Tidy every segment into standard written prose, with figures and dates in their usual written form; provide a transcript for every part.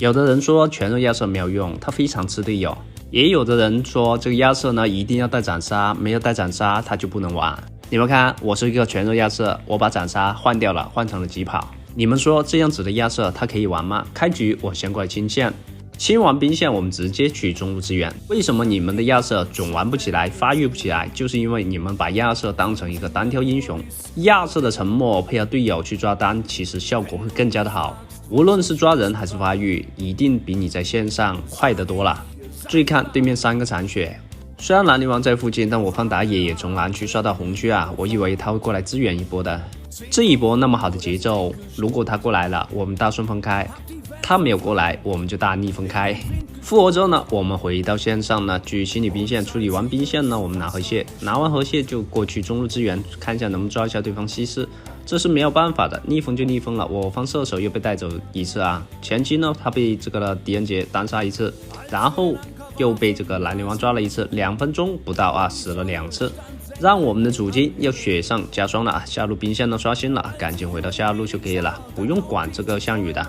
有的人说全肉亚瑟没有用，它非常吃队友；也有的人说这个亚瑟呢一定要带斩杀，没有带斩杀它就不能玩。你们看，我是一个全肉亚瑟，我把斩杀换掉了，换成了疾跑。你们说这样子的亚瑟它可以玩吗？开局我先过来清线，清完兵线我们直接去中路支援。为什么你们的亚瑟总玩不起来，发育不起来？就是因为你们把亚瑟当成一个单挑英雄。亚瑟的沉默配合队友去抓单，其实效果会更加的好。无论是抓人还是发育，一定比你在线上快得多了。注意看对面3个残血，虽然兰陵王在附近，但我方打野也从蓝区刷到红区啊，我以为他会过来支援一波的。这一波那么好的节奏，如果他过来了，我们大顺分开；他没有过来，我们就大逆分开。复活之后呢，我们回到线上呢，去清理兵线，处理完兵线呢，我们拿河蟹，拿完河蟹就过去中路支援，看一下能不能抓一下对方西施。这是没有办法的，逆风就逆风了。我方射手又被带走一次啊！前期呢，他被这个狄仁杰单杀一次，然后又被这个兰陵王抓了一次，2分钟不到啊，死了2次，让我们的主金又雪上加霜了啊！下路兵线都刷新了，赶紧回到下路就可以了，不用管这个项羽的。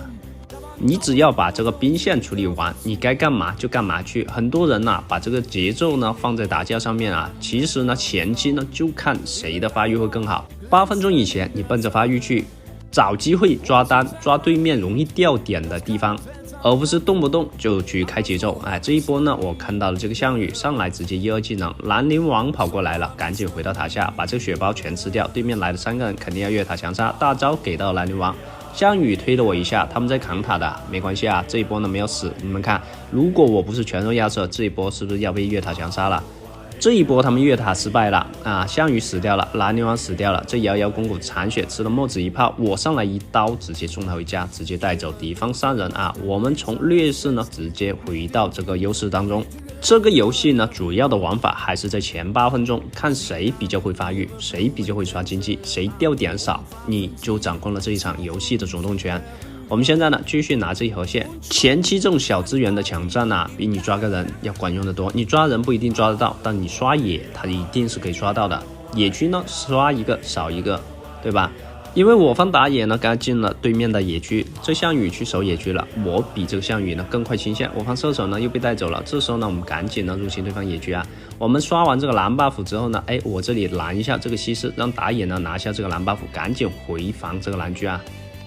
你只要把这个兵线处理完，你该干嘛就干嘛去。很多人把这个节奏呢放在打架上面啊，其实呢前期呢就看谁的发育会更好。8分钟以前你奔着发育去，找机会抓单，抓对面容易掉点的地方，而不是动不动就去开节奏。这一波呢我看到了这个项羽上来直接1、2技能，兰陵王跑过来了，赶紧回到塔下把这个血包全吃掉。对面来的3个人肯定要越塔强杀，大招给到兰陵王。项羽推了我一下，他们在扛塔的，没关系啊，这一波呢没有死。你们看，如果我不是全肉亚瑟，这一波是不是要被越塔强杀了？这一波他们越塔失败了啊，项羽死掉了，兰陵王死掉了，这摇摇公主残血吃了墨子一炮，我上来一刀直接送他回家，直接带走敌方3人啊！我们从劣势呢直接回到这个优势当中。这个游戏呢主要的玩法还是在前8分钟，看谁比较会发育，谁比较会刷经济，谁掉点少，你就掌控了这一场游戏的主动权。我们现在呢继续拿这一河蟹，前期这种小资源的抢占比你抓个人要管用的多。你抓人不一定抓得到，但你刷野它一定是可以刷到的。野区呢刷一个少一个，对吧？因为我方打野呢刚进了对面的野区，这项羽去守野区了，我比这个项羽呢更快清线，我方射手呢又被带走了。这时候呢我们赶紧呢入侵对方野区啊！我们刷完这个蓝 buff 之后呢，我这里拦一下这个西施，让打野呢拿下这个蓝 buff， 赶紧回防这个蓝区啊！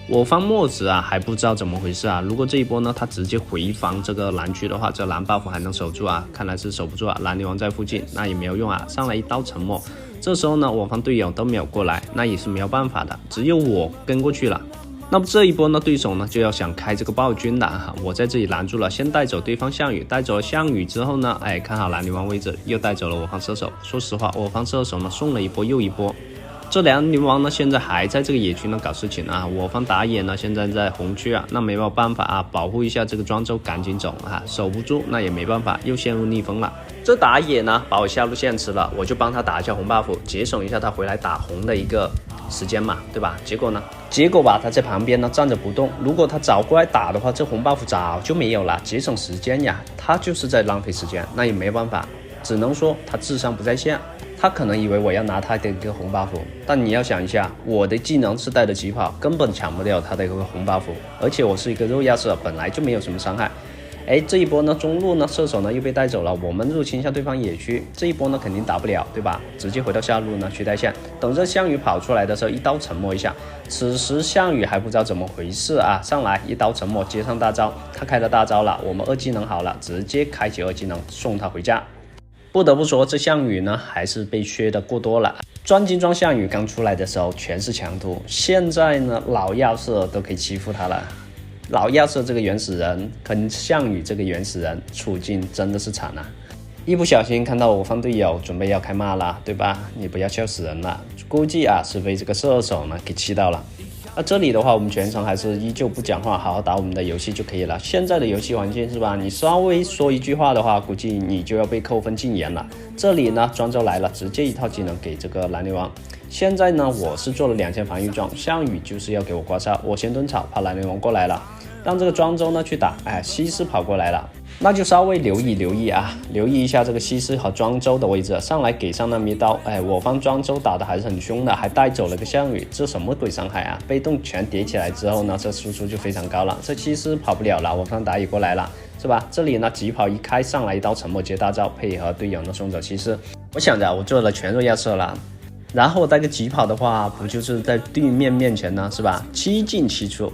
我方墨子还不知道怎么回事啊！如果这一波呢他直接回防这个蓝区的话，这蓝 buff 还能守住啊？看来是守不住啊！兰陵王在附近，那也没有用啊！上来一刀沉默。这时候呢我方队友都没有过来，那也是没有办法的，只有我跟过去了。那么这一波呢对手呢就要想开这个暴君的，我在这里拦住了，先带走对方项羽，带走了项羽之后呢，看好兰陵王位置，又带走了我方射手。说实话，我方射手呢送了一波又一波。这兰陵王呢现在还在这个野区呢搞事情啊，我方打野呢现在在红区那没有办法保护一下这个庄周，赶紧走守不住那也没办法，又陷入逆风了。这打野呢把我下路线吃了，我就帮他打一下红 buff， 节省一下他回来打红的一个时间嘛，对吧？结果他在旁边呢站着不动，如果他早过来打的话，这红 buff 早就没有了，节省时间呀，他就是在浪费时间，那也没办法，只能说他智商不在线。他可能以为我要拿他的一个红 buff， 但你要想一下，我的技能是带的疾跑，根本抢不掉他的一个红 buff， 而且我是一个肉亚瑟，本来就没有什么伤害。这一波呢中路呢射手呢又被带走了，我们入侵一下对方野区，这一波呢肯定打不了，对吧？直接回到下路呢去带线，等着项羽跑出来的时候一刀沉默一下。此时项羽还不知道怎么回事上来一刀沉默接上大招，他开了大招了，我们2技能好了，直接开启2技能送他回家。不得不说，这项羽呢还是被削的过多了。专精装项羽刚出来的时候全是强图，现在呢老亚瑟都可以欺负他了。老亚瑟这个原始人跟项羽这个原始人处境真的是惨啊！一不小心看到我方队友准备要开骂了，对吧？你不要笑死人了，估计是被这个射手呢给气到了。这里的话，我们全程还是依旧不讲话，好好打我们的游戏就可以了。现在的游戏环境是吧？你稍微说一句话的话，估计你就要被扣分禁言了。这里呢，庄周来了，直接一套技能给这个兰陵王。现在呢，我是做了2000防御装，项羽就是要给我刮痧，我先蹲草，怕兰陵王过来了。让这个庄周呢去打，西施跑过来了，那就稍微留意啊，留意一下这个西施和庄周的位置，上来给上那么一刀，我方庄周打的还是很凶的，还带走了个项羽，这什么鬼伤害啊？被动全叠起来之后呢，这输出就非常高了，这西施跑不了了，我方打野过来了，是吧？这里呢疾跑一开，上来一刀沉默接大招，配合队友呢送走西施，我想着我做了全弱亚瑟了。然后带个疾跑的话，不就是在对面面前呢，是吧？七进七出。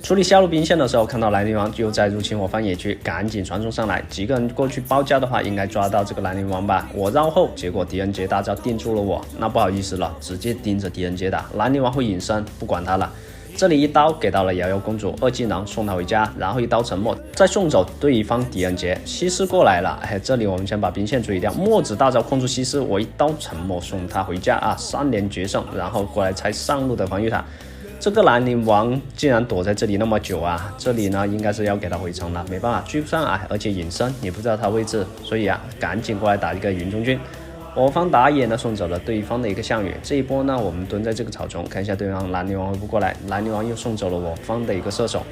处理下路兵线的时候，看到兰陵王又在入侵我方野区，赶紧传送上来，几个人过去包夹的话，应该抓到这个兰陵王吧？我绕后，结果狄仁杰大招定住了我，那不好意思了，直接盯着狄仁杰打。兰陵王会隐身，不管他了。这里一刀给到了瑶瑶公主，2技能送她回家，然后一刀沉默，再送走对方狄仁杰。西施过来了，这里我们先把兵线处理掉。墨子大招控住西施，我一刀沉默送她回家啊，3连决胜，然后过来拆上路的防御塔。这个兰陵王竟然躲在这里那么久啊！这里呢应该是要给他回城了，没办法追不上啊，而且隐身也不知道他位置，所以啊赶紧过来打一个云中军。我方打野呢送走了对方的一个项羽，这一波呢我们蹲在这个草丛，看一下对方兰陵王会不过来。兰陵王又送走了我方的一个射手，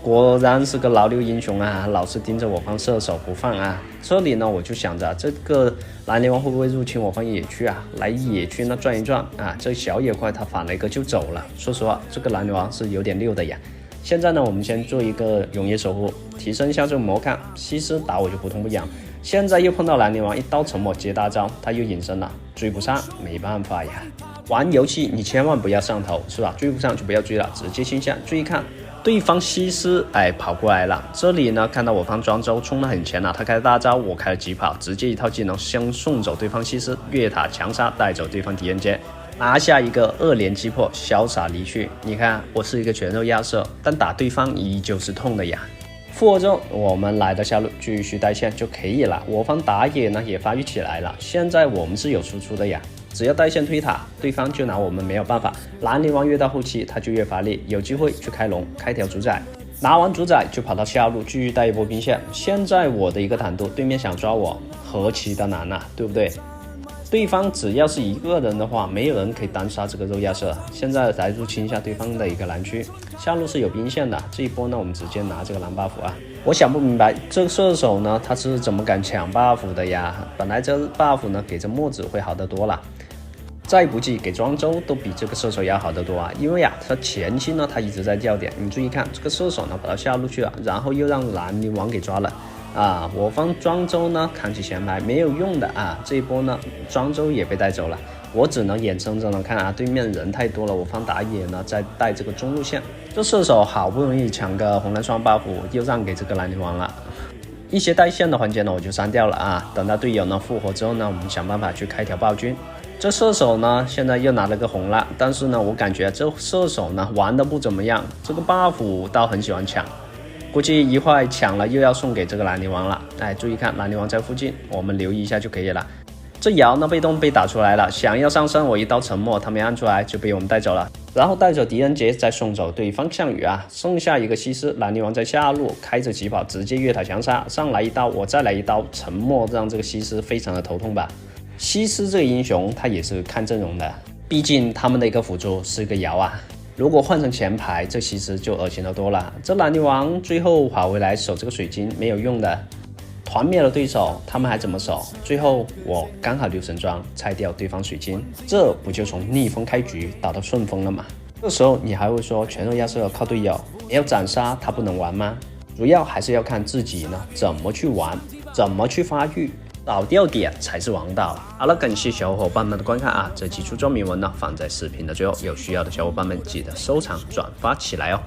果然是个老六英雄啊，老是盯着我方射手不放啊。这里呢我就想着这个兰陵王会不会入侵我方野区啊？来野区呢转一转啊，这小野块他反了一个就走了。说实话，这个兰陵王是有点溜的呀。现在呢我们先做一个永夜守护，提升一下这个魔抗。西施打我就不痛不痒。现在又碰到兰陵王一刀沉默接大招，他又隐身了，追不上，没办法呀。玩游戏你千万不要上头，是吧？追不上就不要追了，直接清下。注意看，对方西施跑过来了，这里呢看到我方庄周冲得很前了，他开了大招，我开了疾跑，直接一套技能先送走对方西施，越塔强杀带走对方狄仁杰，拿下一个2连击破，潇洒离去。你看我是一个全肉亚瑟，但打对方依旧是痛的呀。复活之后，我们来到下路继续带线就可以了。我方打野呢也发育起来了，现在我们是有输出的呀。只要带线推塔，对方就拿我们没有办法。兰陵王越到后期他就越发力，有机会去开龙，开条主宰，拿完主宰就跑到下路继续带一波兵线。现在我的一个坦度，对面想抓我何其的难啊，对不对？对方只要是一个人的话，没有人可以单杀这个肉亚瑟。现在来入侵一下对方的一个蓝区，下路是有兵线的。这一波呢，我们直接拿这个蓝 buff 啊！我想不明白这个射手呢，他是怎么敢抢 buff 的呀？本来这 buff 呢，给这墨子会好得多了。再不济给庄周都比这个射手要好得多啊！因为啊，他前期呢，他一直在掉点。你注意看，这个射手呢跑到下路去了，然后又让兰陵王给抓了。我方庄周呢扛起前排没有用的啊，这一波呢庄周也被带走了，我只能眼睁睁的看啊，对面人太多了，我方打野呢在带这个中路线，这射手好不容易抢个红蓝双 buff 又让给这个兰陵王了。一些带线的环节呢我就删掉了啊，等到队友呢复活之后呢，我们想办法去开条暴君。这射手呢现在又拿了个红了，但是呢我感觉这射手呢玩的不怎么样，这个 buff 倒很喜欢抢。估计一会抢了又要送给这个兰陵王了，注意看兰陵王在附近，我们留意一下就可以了。这瑶呢被动被打出来了，想要上身我一刀沉默，他没按出来就被我们带走了，然后带走狄仁杰再送走对方项羽啊，剩下一个西施，兰陵王在下路开着疾跑直接越塔强杀，上来一刀我再来一刀沉默，让这个西施非常的头痛吧。西施这个英雄他也是看阵容的，毕竟他们的一个辅助是一个瑶啊。如果换成前排，这其实就恶心的多了。这兰陵王最后跑回来守这个水晶没有用的，团灭了对手，他们还怎么守？最后我刚好留神装拆掉对方水晶，这不就从逆风开局打到顺风了吗？这时候你还会说全肉亚瑟靠队友，没有斩杀他不能玩吗？主要还是要看自己呢怎么去玩，怎么去发育。找掉点才是王道。好了，感谢小伙伴们的观看啊！这期出装铭文呢放在视频的最后，有需要的小伙伴们记得收藏转发起来哦。